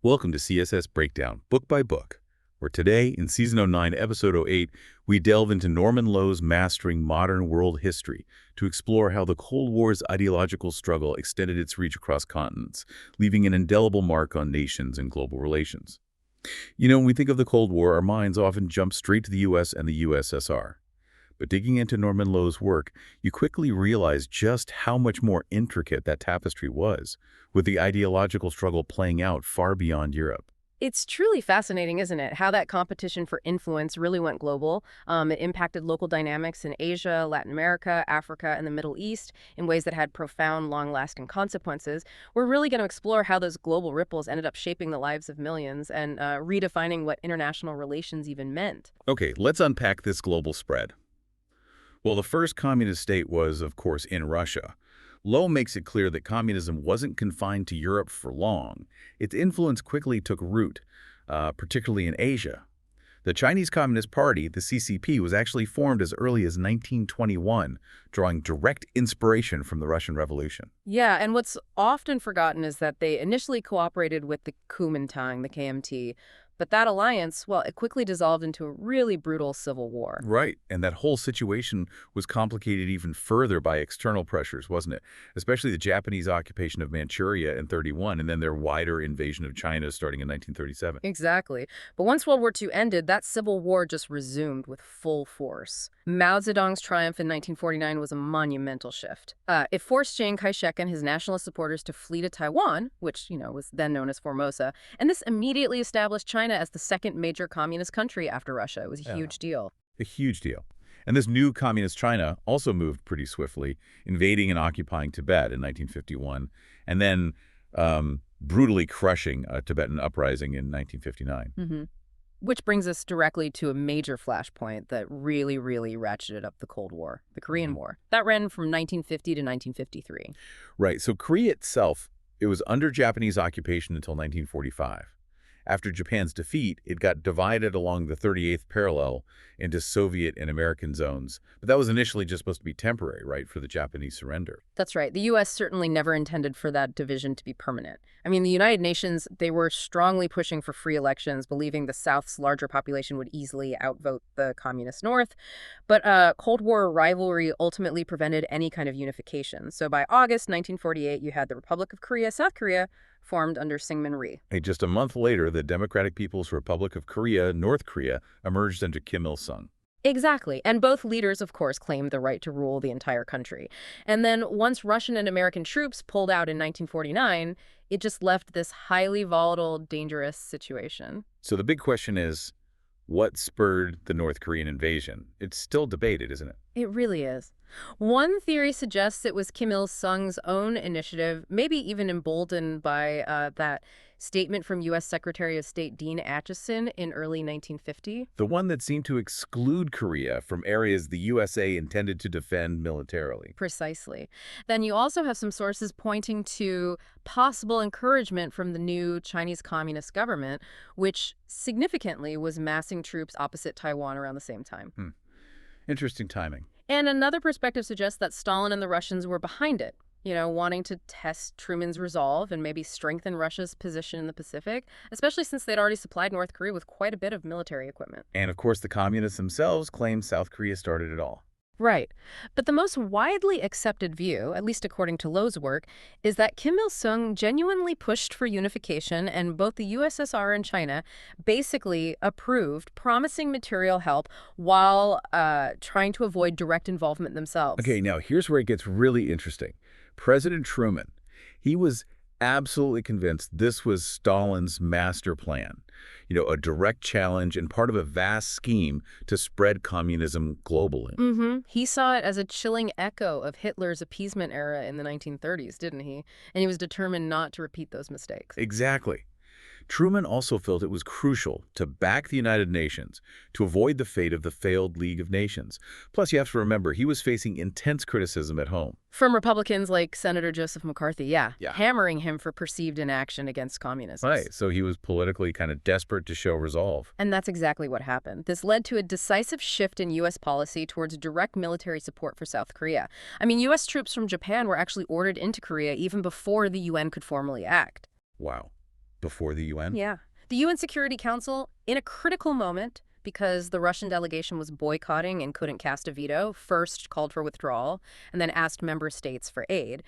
Welcome to CSS Breakdown, book by book, where today, in Season 09, Episode 08, we delve into Norman Lowe's Mastering Modern World History to explore how the Cold War's ideological struggle extended its reach across continents, leaving an indelible mark on nations and global relations. When we think of the Cold War, our minds often jump straight to the U.S. and the USSR. But digging into Norman Lowe's work, you quickly realize just how much more intricate that tapestry was, with the ideological struggle playing out far beyond Europe. It's truly fascinating, isn't it, how that competition for influence really went global. It impacted local dynamics in Asia, Latin America, Africa, and the Middle East in ways that had profound, long-lasting consequences. We're really going to explore how those global ripples ended up shaping the lives of millions and redefining what international relations even meant. Okay, let's unpack this global spread. Well, the first communist state was, of course, in Russia. Lowe makes it clear that communism wasn't confined to Europe for long. Its influence quickly took root, particularly in Asia. The Chinese Communist Party, the CCP, was actually formed as early as 1921, drawing direct inspiration from the Russian Revolution. Yeah, and what's often forgotten is that they initially cooperated with the Kuomintang, the KMT, but that alliance, well, it quickly dissolved into a really brutal civil war. Right, and that whole situation was complicated even further by external pressures, wasn't it? Especially the Japanese occupation of Manchuria in '31, and then their wider invasion of China starting in 1937. Exactly. But once World War II ended, that civil war just resumed with full force. Mao Zedong's triumph in 1949 was a monumental shift. It forced Chiang Kai-shek and his nationalist supporters to flee to Taiwan, which, was then known as Formosa, and this immediately established China as the second major communist country after Russia. It was a huge deal. A huge deal. And this new communist China also moved pretty swiftly, invading and occupying Tibet in 1951, and then brutally crushing a Tibetan uprising in 1959. Which brings us directly to a major flashpoint that really, really ratcheted up the Cold War, the Korean War. That ran from 1950 to 1953. Right. So Korea itself, it was under Japanese occupation until 1945. After Japan's defeat, it got divided along the 38th parallel into Soviet and American zones. But that was initially just supposed to be temporary, right, for the Japanese surrender. That's right. The U.S. certainly never intended for that division to be permanent. I mean, the United Nations, they were strongly pushing for free elections, believing the South's larger population would easily outvote the communist North. But Cold War rivalry ultimately prevented any kind of unification. So by August 1948, you had the Republic of Korea, South Korea, formed under Syngman Rhee. Hey, just a month later, the Democratic People's Republic of Korea, North Korea, emerged under Kim Il-sung. Exactly. And both leaders, of course, claimed the right to rule the entire country. And then once Russian and American troops pulled out in 1949, it just left this highly volatile, dangerous situation. So the big question is, what spurred the North Korean invasion? It's still debated, isn't it? It really is. One theory suggests it was Kim Il-sung's own initiative, maybe even emboldened by that statement from U.S. Secretary of State Dean Acheson in early 1950. The one that seemed to exclude Korea from areas the USA intended to defend militarily. Precisely. Then you also have some sources pointing to possible encouragement from the new Chinese Communist government, which significantly was massing troops opposite Taiwan around the same time. Interesting timing. And another perspective suggests that Stalin and the Russians were behind it, wanting to test Truman's resolve and maybe strengthen Russia's position in the Pacific, especially since they'd already supplied North Korea with quite a bit of military equipment. And of course, the communists themselves claimed South Korea started it all. Right. But the most widely accepted view, at least according to Lowe's work, is that Kim Il-sung genuinely pushed for unification, and both the USSR and China basically approved promising material help while trying to avoid direct involvement themselves. Okay, now here's where it gets really interesting. President Truman, he was absolutely convinced this was Stalin's master plan, a direct challenge and part of a vast scheme to spread communism globally. He saw it as a chilling echo of Hitler's appeasement era in the 1930s, didn't he? And he was determined not to repeat those mistakes. Exactly. Truman also felt it was crucial to back the United Nations to avoid the fate of the failed League of Nations. Plus, you have to remember, he was facing intense criticism at home. From Republicans like Senator Joseph McCarthy, Yeah. hammering him for perceived inaction against communism. Right, so he was politically kind of desperate to show resolve. And that's exactly what happened. This led to a decisive shift in U.S. policy towards direct military support for South Korea. I mean, U.S. troops from Japan were actually ordered into Korea even before the UN could formally act. Wow. Before the UN? Yeah. The UN Security Council, in a critical moment, because the Russian delegation was boycotting and couldn't cast a veto, first called for withdrawal and then asked member states for aid.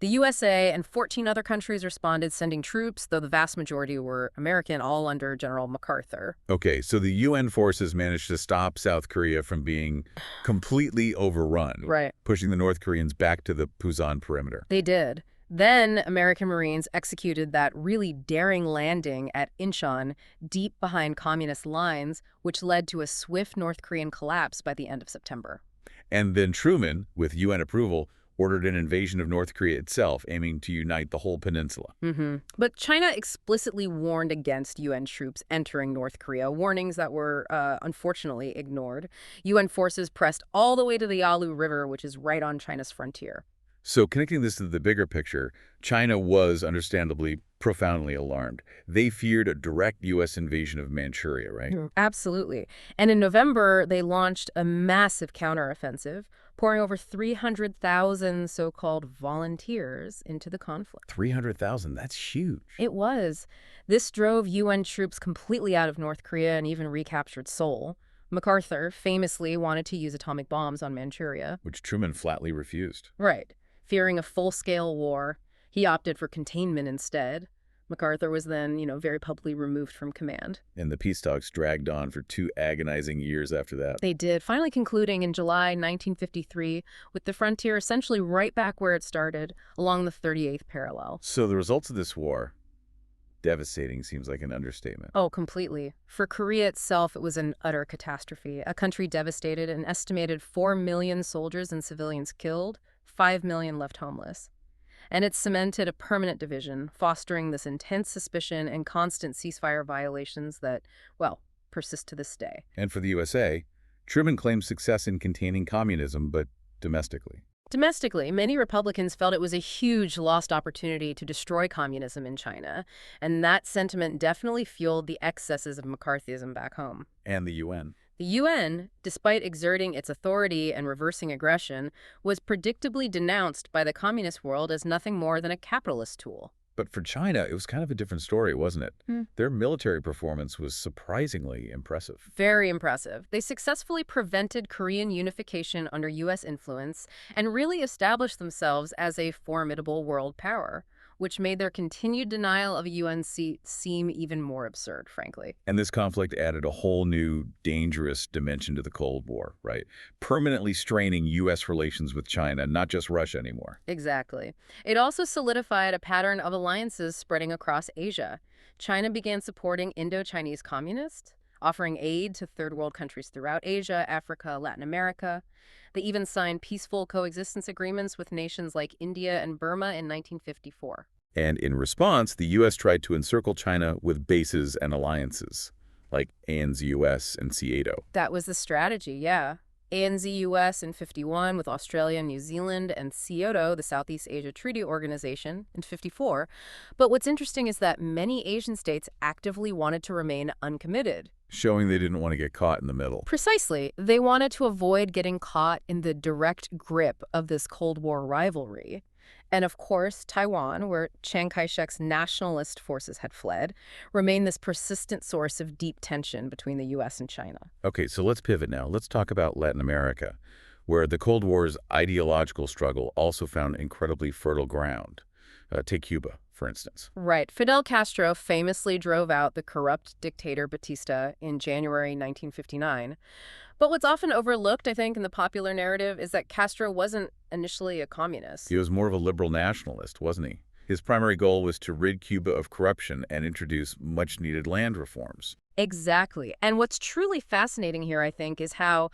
The USA and 14 other countries responded, sending troops, though the vast majority were American, all under General MacArthur. Okay, so the UN forces managed to stop South Korea from being completely overrun, Right. pushing the North Koreans back to the Pusan perimeter. They did. Then American Marines executed that really daring landing at Incheon, deep behind communist lines, which led to a swift North Korean collapse by the end of September. And then Truman, with UN approval, ordered an invasion of North Korea itself, aiming to unite the whole peninsula. But China explicitly warned against UN troops entering North Korea, warnings that were unfortunately ignored. UN forces pressed all the way to the Yalu River, which is right on China's frontier. So connecting this to the bigger picture, China was understandably profoundly alarmed. They feared a direct U.S. invasion of Manchuria, right? Absolutely. And in November, they launched a massive counteroffensive, pouring over 300,000 so-called volunteers into the conflict. 300,000, that's huge. It was. This drove UN troops completely out of North Korea and even recaptured Seoul. MacArthur famously wanted to use atomic bombs on Manchuria. Which Truman flatly refused. Right. Fearing a full-scale war, he opted for containment instead. MacArthur was then, very publicly removed from command. And the peace talks dragged on for 2 agonizing years after that. They did, finally concluding in July 1953, with the frontier essentially right back where it started, along the 38th parallel. So the results of this war, devastating seems like an understatement. Oh, completely. For Korea itself, it was an utter catastrophe. A country devastated, an estimated 4 million soldiers and civilians killed, 5 million left homeless. And it cemented a permanent division, fostering this intense suspicion and constant ceasefire violations that, persist to this day. And for the USA, Truman claimed success in containing communism, but domestically. Domestically, many Republicans felt it was a huge lost opportunity to destroy communism in China, and that sentiment definitely fueled the excesses of McCarthyism back home. And the UN. The UN, despite exerting its authority and reversing aggression, was predictably denounced by the communist world as nothing more than a capitalist tool. But for China, it was kind of a different story, wasn't it? Their military performance was surprisingly impressive. Very impressive. They successfully prevented Korean unification under U.S. influence and really established themselves as a formidable world power, which made their continued denial of a UN seat seem even more absurd, frankly. And this conflict added a whole new, dangerous dimension to the Cold War, right? Permanently straining U.S. relations with China, not just Russia anymore. Exactly. It also solidified a pattern of alliances spreading across Asia. China began supporting Indo-Chinese communists, offering aid to third world countries throughout Asia, Africa, Latin America. They even signed peaceful coexistence agreements with nations like India and Burma in 1954. And in response, the U.S. tried to encircle China with bases and alliances, like ANZ-US and C8. That was the strategy, yeah. ANZ-US in 51 with Australia and New Zealand, and C8, the Southeast Asia Treaty Organization, in 54. But what's interesting is that many Asian states actively wanted to remain uncommitted. Showing they didn't want to get caught in the middle. Precisely. They wanted to avoid getting caught in the direct grip of this Cold War rivalry. And of course, Taiwan, where Chiang Kai-shek's nationalist forces had fled, remained this persistent source of deep tension between the U.S. and China. Okay, so let's pivot now. Let's talk about Latin America, where the Cold War's ideological struggle also found incredibly fertile ground. Take Cuba, for instance. Right. Fidel Castro famously drove out the corrupt dictator Batista in January 1959. But what's often overlooked, I think, in the popular narrative is that Castro wasn't initially a communist. He was more of a liberal nationalist, wasn't he? His primary goal was to rid Cuba of corruption and introduce much-needed land reforms. Exactly. And what's truly fascinating here, I think, is how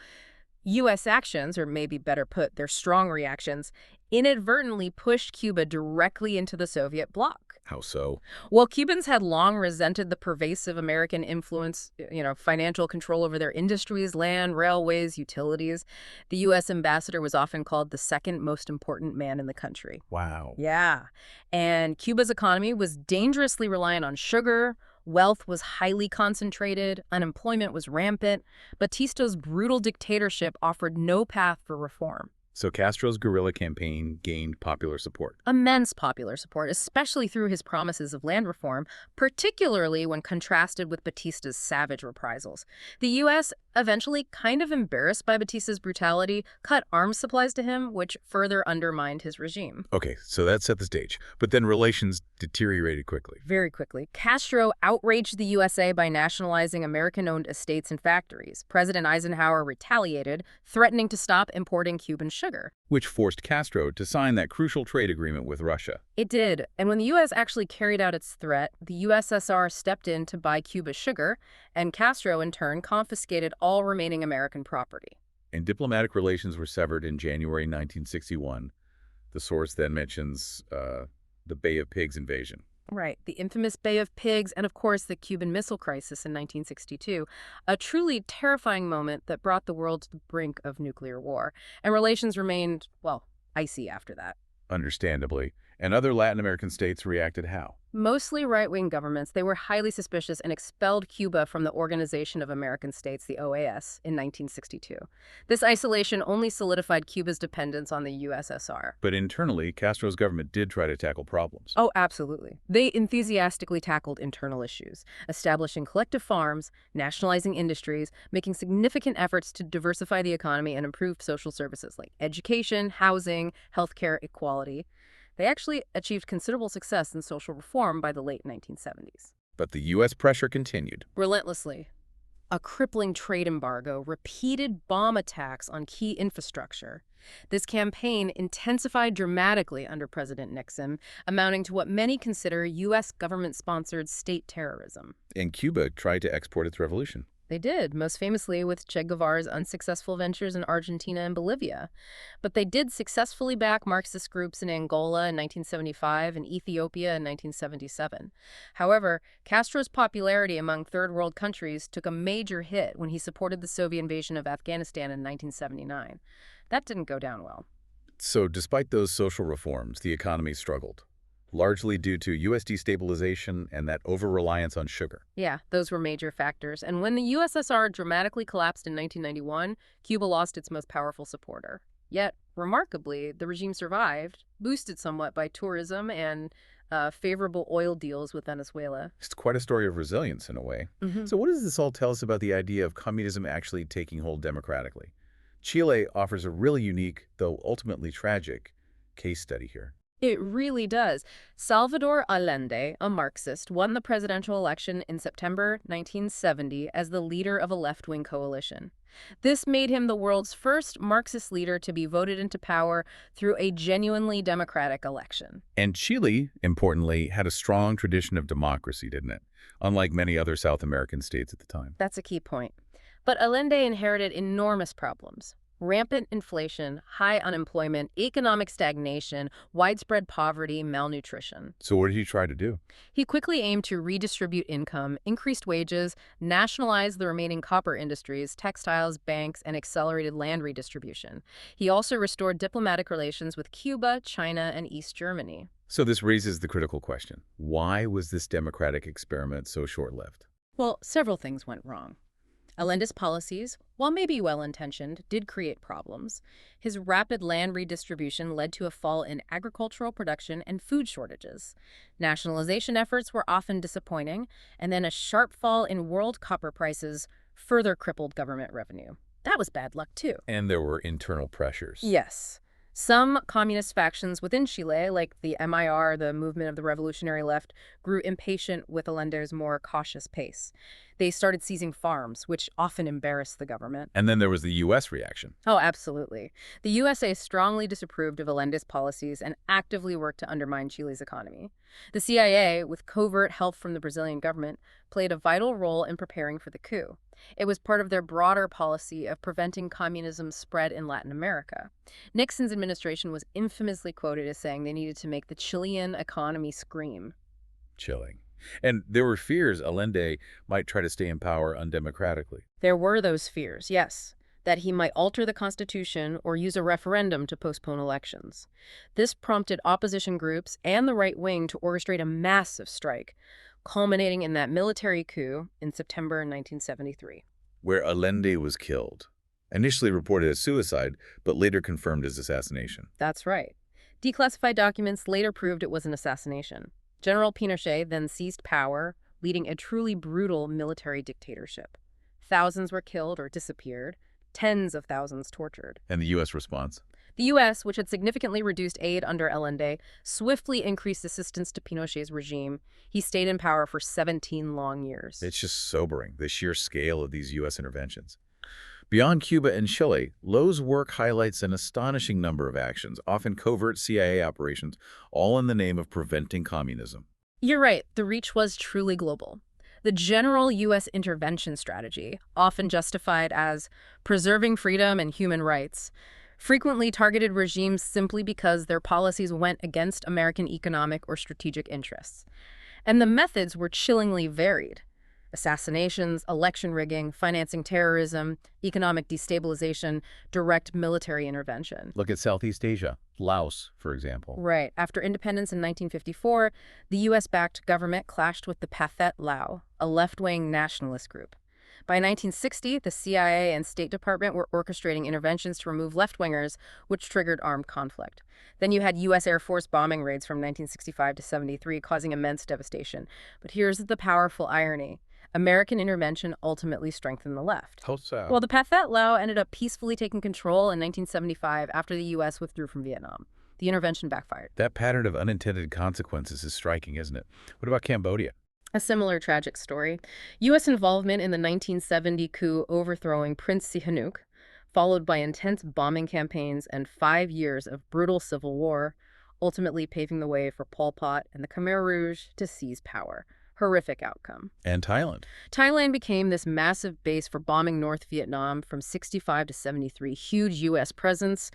U.S. actions, or maybe better put, their strong reactions, inadvertently pushed Cuba directly into the Soviet bloc. How so? Well, Cubans had long resented the pervasive American influence, financial control over their industries, land, railways, utilities. The U.S. ambassador was often called the second most important man in the country. Wow. Yeah. And Cuba's economy was dangerously reliant on sugar. Wealth was highly concentrated. Unemployment was rampant. Batista's brutal dictatorship offered no path for reform. So Castro's guerrilla campaign gained popular support. Immense popular support, especially through his promises of land reform, particularly when contrasted with Batista's savage reprisals. The U.S., eventually kind of embarrassed by Batista's brutality, cut arms supplies to him, which further undermined his regime. Okay, so that set the stage. But then relations deteriorated quickly. Very quickly, Castro outraged the USA by nationalizing American-owned estates and factories. President Eisenhower retaliated, threatening to stop importing Cuban sugar. Which forced Castro to sign that crucial trade agreement with Russia. It did, and when the U.S. actually carried out its threat, the USSR stepped in to buy Cuba's sugar, and Castro, in turn, confiscated all remaining American property. And diplomatic relations were severed in January 1961. The source then mentions the Bay of Pigs invasion. Right, the infamous Bay of Pigs, and of course the Cuban Missile Crisis in 1962, a truly terrifying moment that brought the world to the brink of nuclear war. And relations remained, well, icy after that. Understandably. And other Latin American states reacted how? Mostly right-wing governments, they were highly suspicious and expelled Cuba from the Organization of American States, the OAS, in 1962. This isolation only solidified Cuba's dependence on the USSR. But internally, Castro's government did try to tackle problems. Oh, absolutely. They enthusiastically tackled internal issues, establishing collective farms, nationalizing industries, making significant efforts to diversify the economy and improve social services like education, housing, healthcare, equality. They actually achieved considerable success in social reform by the late 1970s. But the U.S. pressure continued. Relentlessly. A crippling trade embargo, repeated bomb attacks on key infrastructure. This campaign intensified dramatically under President Nixon, amounting to what many consider U.S. government-sponsored state terrorism. And Cuba tried to export its revolution. They did, most famously with Che Guevara's unsuccessful ventures in Argentina and Bolivia. But they did successfully back Marxist groups in Angola in 1975 and Ethiopia in 1977. However, Castro's popularity among third world countries took a major hit when he supported the Soviet invasion of Afghanistan in 1979. That didn't go down well. So despite those social reforms, the economy struggled, largely due to U.S. destabilization and that over-reliance on sugar. Yeah, those were major factors. And when the USSR dramatically collapsed in 1991, Cuba lost its most powerful supporter. Yet, remarkably, the regime survived, boosted somewhat by tourism and favorable oil deals with Venezuela. It's quite a story of resilience in a way. So what does this all tell us about the idea of communism actually taking hold democratically? Chile offers a really unique, though ultimately tragic, case study here. It really does. Salvador Allende, a Marxist, won the presidential election in September 1970 as the leader of a left-wing coalition. This made him the world's first Marxist leader to be voted into power through a genuinely democratic election. And Chile, importantly, had a strong tradition of democracy, didn't it? Unlike many other South American states at the time. That's a key point. But Allende inherited enormous problems. Rampant inflation, high unemployment, economic stagnation, widespread poverty, malnutrition. So what did he try to do? He quickly aimed to redistribute income, increased wages, nationalize the remaining copper industries, textiles, banks, and accelerated land redistribution. He also restored diplomatic relations with Cuba, China, and East Germany. So this raises the critical question. Why was this democratic experiment so short-lived? Well, several things went wrong. Allende's policies, while maybe well-intentioned, did create problems. His rapid land redistribution led to a fall in agricultural production and food shortages. Nationalization efforts were often disappointing, and then a sharp fall in world copper prices further crippled government revenue. That was bad luck, too. And there were internal pressures. Yes. Some communist factions within Chile, like the MIR, the Movement of the Revolutionary Left, grew impatient with Allende's more cautious pace. They started seizing farms, which often embarrassed the government. And then there was the U.S. reaction. Oh, absolutely. The USA strongly disapproved of Allende's policies and actively worked to undermine Chile's economy. The CIA, with covert help from the Brazilian government, played a vital role in preparing for the coup. It was part of their broader policy of preventing communism's spread in Latin America. Nixon's administration was infamously quoted as saying they needed to make the Chilean economy scream. Chilling. And there were fears Allende might try to stay in power undemocratically. There were those fears, yes, that he might alter the Constitution or use a referendum to postpone elections. This prompted opposition groups and the right wing to orchestrate a massive strike, culminating in that military coup in September 1973. Where Allende was killed. Initially reported as suicide, but later confirmed as assassination. That's right. Declassified documents later proved it was an assassination. General Pinochet then seized power, leading a truly brutal military dictatorship. Thousands were killed or disappeared, tens of thousands tortured. And the U.S. response? The U.S., which had significantly reduced aid under Allende, swiftly increased assistance to Pinochet's regime. He stayed in power for 17 long years. It's just sobering, the sheer scale of these U.S. interventions. Beyond Cuba and Chile, Lowe's work highlights an astonishing number of actions, often covert CIA operations, all in the name of preventing communism. You're right, the reach was truly global. The general U.S. intervention strategy, often justified as preserving freedom and human rights, frequently targeted regimes simply because their policies went against American economic or strategic interests. And the methods were chillingly varied. Assassinations, election rigging, financing terrorism, economic destabilization, direct military intervention. Look at Southeast Asia, Laos, for example. Right. After independence in 1954, the U.S.-backed government clashed with the Pathet Lao, a left-wing nationalist group. By 1960, the CIA and State Department were orchestrating interventions to remove left-wingers, which triggered armed conflict. Then you had U.S. Air Force bombing raids from 1965 to 73, causing immense devastation. But here's the powerful irony. American intervention ultimately strengthened the left. How so? Well, the Pathet Lao ended up peacefully taking control in 1975 after the U.S. withdrew from Vietnam. The intervention backfired. That pattern of unintended consequences is striking, isn't it? What about Cambodia? A similar tragic story. U.S. involvement in the 1970 coup overthrowing Prince Sihanouk, followed by intense bombing campaigns and 5 years of brutal civil war, ultimately paving the way for Pol Pot and the Khmer Rouge to seize power. Horrific outcome. And Thailand. Thailand became this massive base for bombing North Vietnam from 65 to 73. Huge U.S. presence.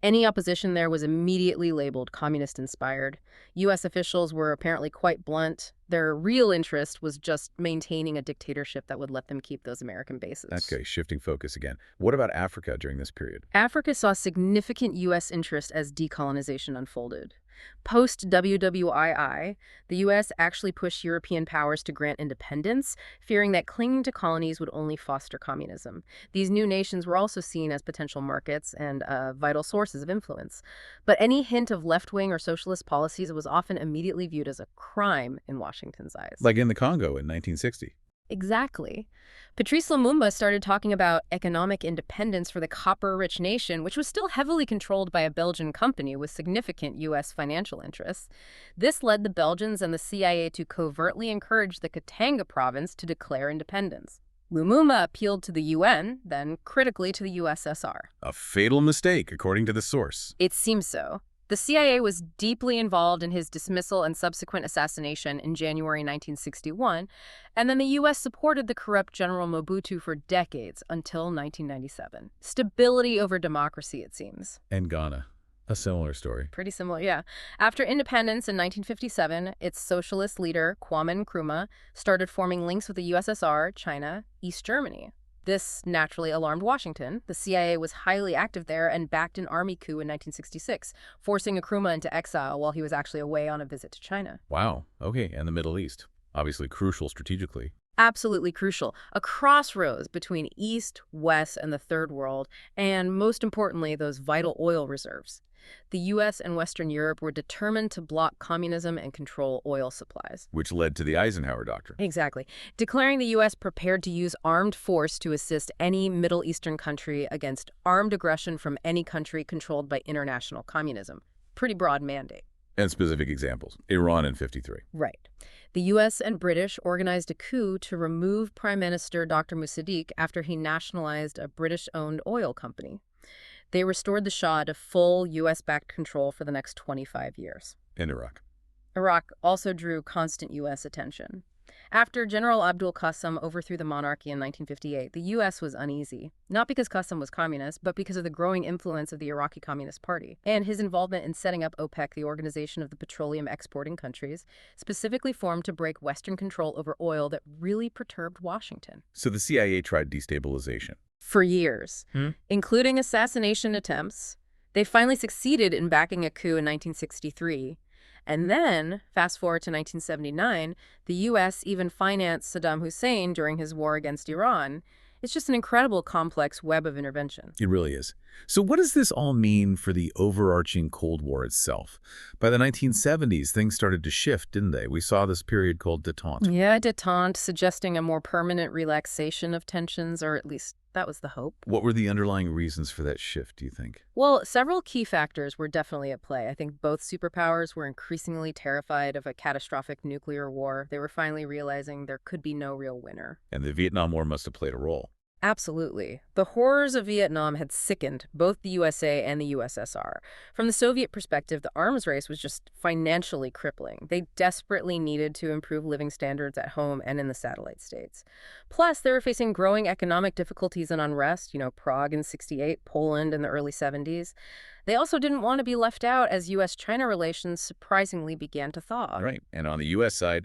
Any opposition there was immediately labeled communist-inspired. U.S. officials were apparently quite blunt. Their real interest was just maintaining a dictatorship that would let them keep those American bases. Okay, shifting focus again. What about Africa during this period? Africa saw significant U.S. interest as decolonization unfolded. Post-WWII, the U.S. actually pushed European powers to grant independence, fearing that clinging to colonies would only foster communism. These new nations were also seen as potential markets and vital sources of influence. But any hint of left-wing or socialist policies was often immediately viewed as a crime in Washington's eyes. Like in the Congo in 1960. Exactly. Patrice Lumumba started talking about economic independence for the copper-rich nation, which was still heavily controlled by a Belgian company with significant U.S. financial interests. This led the Belgians and the CIA to covertly encourage the Katanga province to declare independence. Lumumba appealed to the UN, then critically to the USSR. A fatal mistake, according to the source. It seems so. The CIA was deeply involved in his dismissal and subsequent assassination in January 1961, and then the U.S. supported the corrupt General Mobutu for decades until 1997. Stability over democracy, it seems. And Ghana. A similar story. Pretty similar, yeah. After independence in 1957, its socialist leader, Kwame Nkrumah, started forming links with the USSR, China, East Germany. This naturally alarmed Washington. The CIA was highly active there and backed an army coup in 1966, forcing Nkrumah into exile while he was actually away on a visit to China. Wow. Okay, and the Middle East. Obviously crucial strategically. Absolutely crucial. A crossroads between East, West, and the Third World, and most importantly, those vital oil reserves. The U.S. and Western Europe were determined to block communism and control oil supplies. Which led to the Eisenhower Doctrine. Exactly. Declaring the U.S. prepared to use armed force to assist any Middle Eastern country against armed aggression from any country controlled by international communism. Pretty broad mandate. And specific examples. Iran in 53. Right. The U.S. and British organized a coup to remove Prime Minister Dr. Mossadegh after he nationalized a British-owned oil company. They restored the Shah to full U.S.-backed control for the next 25 years. In Iraq. Iraq also drew constant U.S. attention. After General Abdul Qasim overthrew the monarchy in 1958, the U.S. was uneasy, not because Qasim was communist, but because of the growing influence of the Iraqi Communist Party and his involvement in setting up OPEC, the Organization of the Petroleum Exporting Countries, specifically formed to break Western control over oil that really perturbed Washington. So the CIA tried destabilization. For years, including assassination attempts. They finally succeeded in backing a coup in 1963. And then, fast forward to 1979, the U.S. even financed Saddam Hussein during his war against Iran. It's just an incredible complex web of intervention. It really is. So what does this all mean for the overarching Cold War itself? By the 1970s, things started to shift, didn't they? We saw this period called détente. Yeah, détente, suggesting a more permanent relaxation of tensions, or at least that was the hope. What were the underlying reasons for that shift, do you think? Well, several key factors were definitely at play. I think both superpowers were increasingly terrified of a catastrophic nuclear war. They were finally realizing there could be no real winner. And the Vietnam War must have played a role. Absolutely. The horrors of Vietnam had sickened both the USA and the USSR. From the Soviet perspective, the arms race was just financially crippling. They desperately needed to improve living standards at home and in the satellite states. Plus, they were facing growing economic difficulties and unrest, Prague in '68, Poland in the early '70s. They also didn't want to be left out as U.S.-China relations surprisingly began to thaw. Right. And on the U.S. side,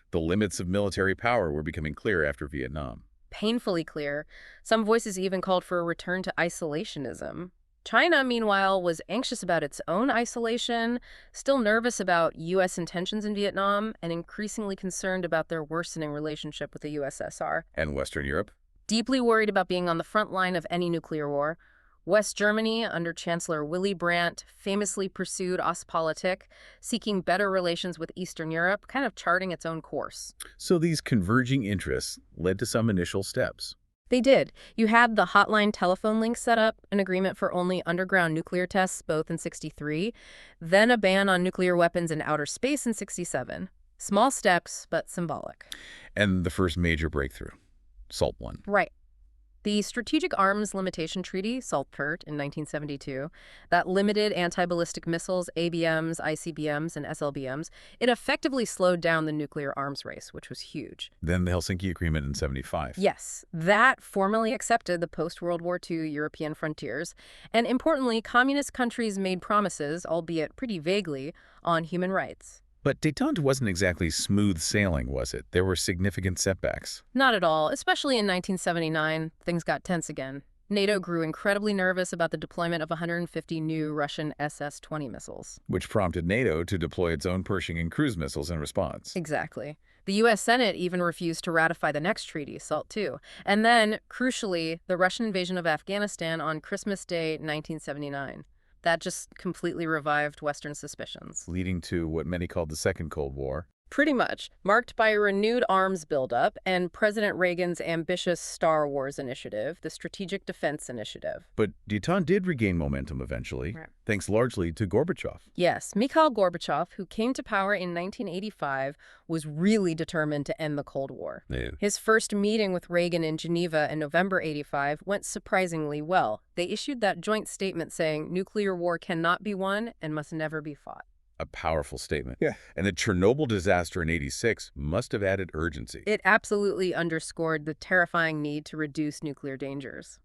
the limits of military power were becoming clear after Vietnam. Painfully clear. Some voices even called for a return to isolationism. China, meanwhile, was anxious about its own isolation, still nervous about U.S. intentions in Vietnam, and increasingly concerned about their worsening relationship with the USSR. And Western Europe? Deeply worried about being on the front line of any nuclear war. West Germany, under Chancellor Willy Brandt, famously pursued Ostpolitik, seeking better relations with Eastern Europe, kind of charting its own course. So these converging interests led to some initial steps. They did. You had the hotline telephone link set up, an agreement for only underground nuclear tests, both in '63, then a ban on nuclear weapons in outer space in '67. Small steps, but symbolic. And the first major breakthrough, SALT I. Right. The Strategic Arms Limitation Treaty, SALT-PERT, in 1972, that limited anti-ballistic missiles, ABMs, ICBMs, and SLBMs, it effectively slowed down the nuclear arms race, which was huge. Then the Helsinki Agreement in '75. Yes, that formally accepted the post-World War II European frontiers, and importantly, communist countries made promises, albeit pretty vaguely, on human rights. But détente wasn't exactly smooth sailing, was it? There were significant setbacks. Not at all. Especially in 1979, things got tense again. NATO grew incredibly nervous about the deployment of 150 new Russian SS-20 missiles. Which prompted NATO to deploy its own Pershing and cruise missiles in response. Exactly. The U.S. Senate even refused to ratify the next treaty, SALT II. And then, crucially, the Russian invasion of Afghanistan on Christmas Day, 1979. That just completely revived Western suspicions. Leading to what many called the Second Cold War. Pretty much, marked by a renewed arms buildup and President Reagan's ambitious Star Wars initiative, the Strategic Defense Initiative. But détente did regain momentum eventually, Right. thanks largely to Gorbachev. Yes, Mikhail Gorbachev, who came to power in 1985, was really determined to end the Cold War. Yeah. His first meeting with Reagan in Geneva in November '85 went surprisingly well. They issued that joint statement saying nuclear war cannot be won and must never be fought. A powerful statement. Yeah. And the Chernobyl disaster in '86 must have added urgency. It absolutely underscored the terrifying need to reduce nuclear dangers.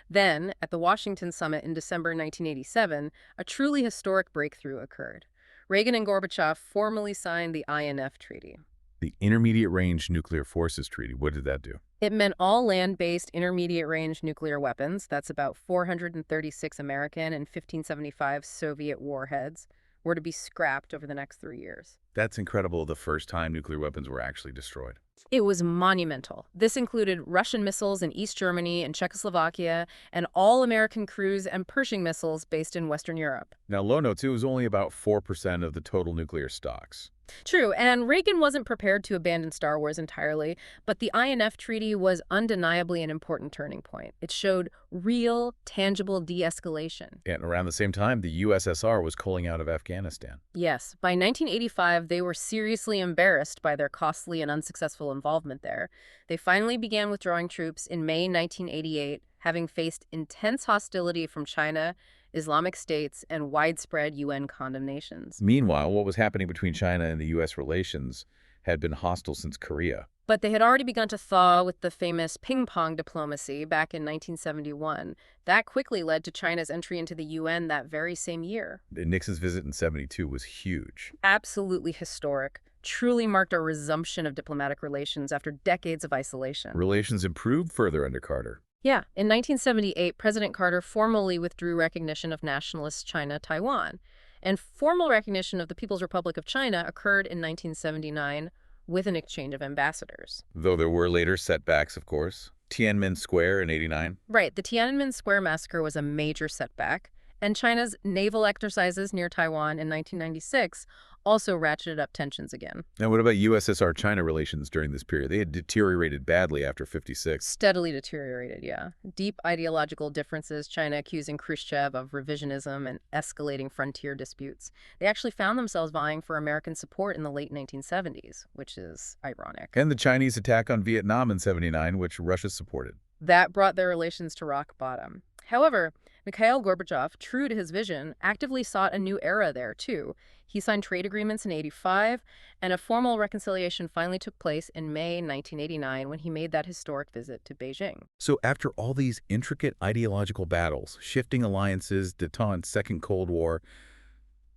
Then, at the Washington summit in December 1987, a truly historic breakthrough occurred. Reagan and Gorbachev formally signed the INF Treaty. The Intermediate Range Nuclear Forces Treaty, what did that do? It meant all land-based intermediate-range nuclear weapons, that's about 436 American and 1575 Soviet warheads, were to be scrapped over the next 3 years. That's incredible, the first time nuclear weapons were actually destroyed. It was monumental. This included Russian missiles in East Germany and Czechoslovakia, and all American cruise and Pershing missiles based in Western Europe. Now, Lowe notes it was only about 4% of the total nuclear stocks. True, and Reagan wasn't prepared to abandon Star Wars entirely, but the INF Treaty was undeniably an important turning point. It showed real, tangible de-escalation. And around the same time, the USSR was pulling out of Afghanistan. Yes, by 1985, they were seriously embarrassed by their costly and unsuccessful involvement there. They finally began withdrawing troops in May 1988, having faced intense hostility from China, Islamic states, and widespread UN condemnations. Meanwhile, what was happening between China and the U.S. relations had been hostile since Korea. But they had already begun to thaw with the famous ping-pong diplomacy back in 1971. That quickly led to China's entry into the UN that very same year. Nixon's visit in '72 was huge. Absolutely historic. Truly marked a resumption of diplomatic relations after decades of isolation. Relations improved further under Carter. Yeah, in 1978, President Carter formally withdrew recognition of nationalist China, Taiwan. And formal recognition of the People's Republic of China occurred in 1979 with an exchange of ambassadors. Though there were later setbacks, of course. Tiananmen Square in '89? Right, the Tiananmen Square massacre was a major setback, and China's naval exercises near Taiwan in 1996 also ratcheted up tensions again. And what about USSR-China relations during this period? They had deteriorated badly after '56. Steadily deteriorated, yeah. Deep ideological differences, China accusing Khrushchev of revisionism and escalating frontier disputes. They actually found themselves vying for American support in the late 1970s, which is ironic. And the Chinese attack on Vietnam in '79, which Russia supported. That brought their relations to rock bottom. However, Mikhail Gorbachev, true to his vision, actively sought a new era there, too. He signed trade agreements in '85, and a formal reconciliation finally took place in May 1989 when he made that historic visit to Beijing. So after all these intricate ideological battles, shifting alliances, détente, Second Cold War,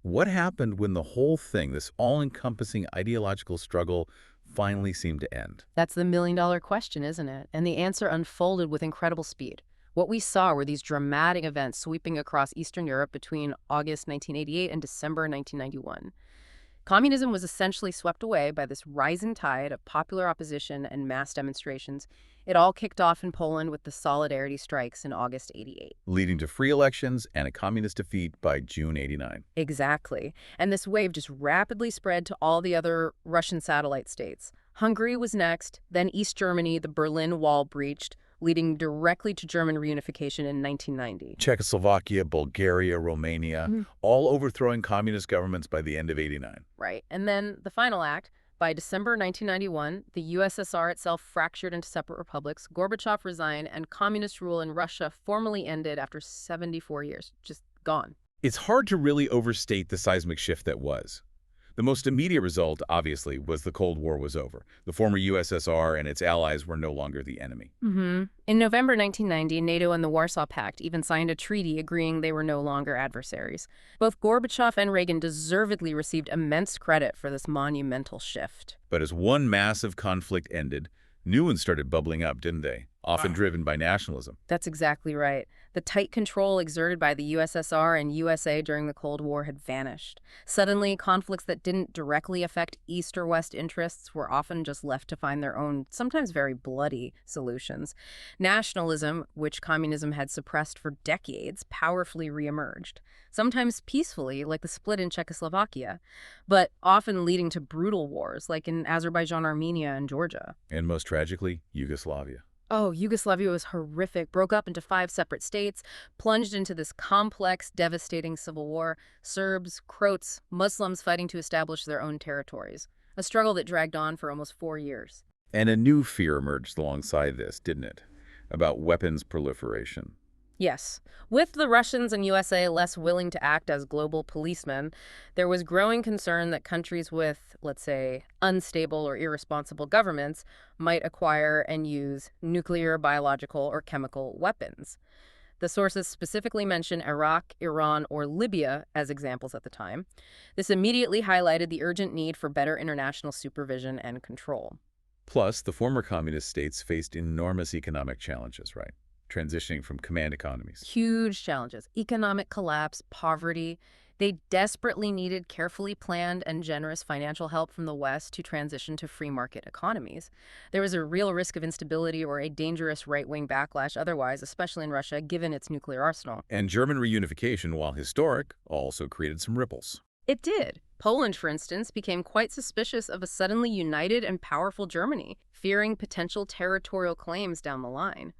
what happened when the whole thing, this all-encompassing ideological struggle, finally seemed to end? That's the million-dollar question, isn't it? And the answer unfolded with incredible speed. What we saw were these dramatic events sweeping across Eastern Europe between August 1988 and December 1991. Communism was essentially swept away by this rising tide of popular opposition and mass demonstrations. It all kicked off in Poland with the Solidarity strikes in August '88. Leading to free elections and a communist defeat by June '89. Exactly. And this wave just rapidly spread to all the other Russian satellite states. Hungary was next, then East Germany, the Berlin Wall breached, leading directly to German reunification in 1990. Czechoslovakia, Bulgaria, Romania, all overthrowing communist governments by the end of '89. Right. And then the final act, by December 1991, the USSR itself fractured into separate republics, Gorbachev resigned, and communist rule in Russia formally ended after 74 years. Just gone. It's hard to really overstate the seismic shift that was. The most immediate result, obviously, was the Cold War was over. The former USSR and its allies were no longer the enemy. In November 1990, NATO and the Warsaw Pact even signed a treaty agreeing they were no longer adversaries. Both Gorbachev and Reagan deservedly received immense credit for this monumental shift. But as one massive conflict ended, new ones started bubbling up, didn't they? Often driven by nationalism. That's exactly right. The tight control exerted by the USSR and USA during the Cold War had vanished. Suddenly, conflicts that didn't directly affect East or West interests were often just left to find their own, sometimes very bloody, solutions. Nationalism, which communism had suppressed for decades, powerfully reemerged. Sometimes peacefully, like the split in Czechoslovakia, but often leading to brutal wars, like in Azerbaijan, Armenia, and Georgia. And most tragically, Yugoslavia. Oh, Yugoslavia was horrific, broke up into 5 separate states, plunged into this complex, devastating civil war, Serbs, Croats, Muslims fighting to establish their own territories, a struggle that dragged on for almost 4 years. And a new fear emerged alongside this, didn't it? About weapons proliferation. Yes. With the Russians and USA less willing to act as global policemen, there was growing concern that countries with, let's say, unstable or irresponsible governments might acquire and use nuclear, biological, or chemical weapons. The sources specifically mention Iraq, Iran, or Libya as examples at the time. This immediately highlighted the urgent need for better international supervision and control. Plus, the former communist states faced enormous economic challenges, right? Transitioning from command economies. Huge challenges. Economic collapse, poverty. They desperately needed carefully planned and generous financial help from the West to transition to free market economies. There was a real risk of instability or a dangerous right-wing backlash otherwise, especially in Russia, given its nuclear arsenal. And German reunification, while historic, also created some ripples. It did. Poland, for instance, became quite suspicious of a suddenly united and powerful Germany, fearing potential territorial claims down the line.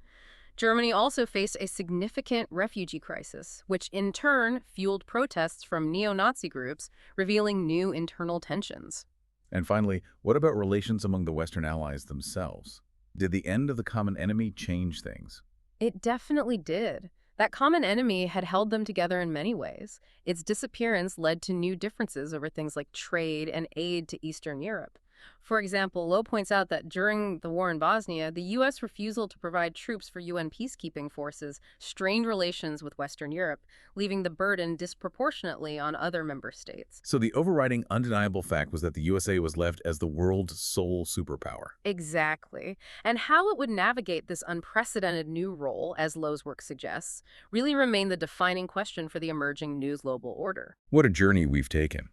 Germany also faced a significant refugee crisis, which in turn fueled protests from neo-Nazi groups, revealing new internal tensions. And finally, what about relations among the Western allies themselves? Did the end of the common enemy change things? It definitely did. That common enemy had held them together in many ways. Its disappearance led to new differences over things like trade and aid to Eastern Europe. For example, Lowe points out that during the war in Bosnia, the U.S. refusal to provide troops for UN peacekeeping forces strained relations with Western Europe, leaving the burden disproportionately on other member states. So the overriding undeniable fact was that the USA was left as the world's sole superpower. Exactly. And how it would navigate this unprecedented new role, as Lowe's work suggests, really remained the defining question for the emerging new global order. What a journey we've taken.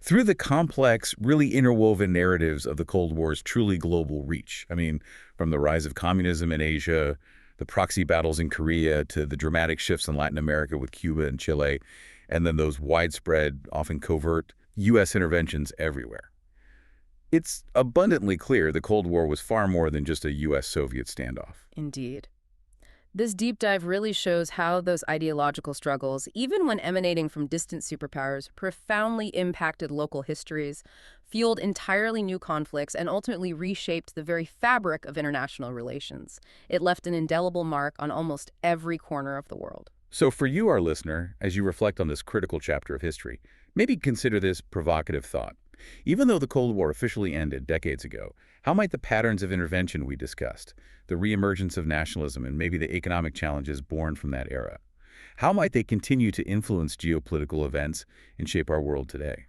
through the complex, really interwoven narratives of the Cold War's truly global reach. I mean, from the rise of communism in Asia, the proxy battles in Korea, to the dramatic shifts in Latin America with Cuba and Chile, and then those widespread, often covert, U.S. interventions everywhere. It's abundantly clear the Cold War was far more than just a U.S.-Soviet standoff. Indeed. This deep dive really shows how those ideological struggles, even when emanating from distant superpowers, profoundly impacted local histories, fueled entirely new conflicts, and ultimately reshaped the very fabric of international relations. It left an indelible mark on almost every corner of the world. So for you, our listener, as you reflect on this critical chapter of history, maybe consider this provocative thought. Even though the Cold War officially ended decades ago, how might the patterns of intervention we discussed, the reemergence of nationalism, and maybe the economic challenges born from that era, how might they continue to influence geopolitical events and shape our world today?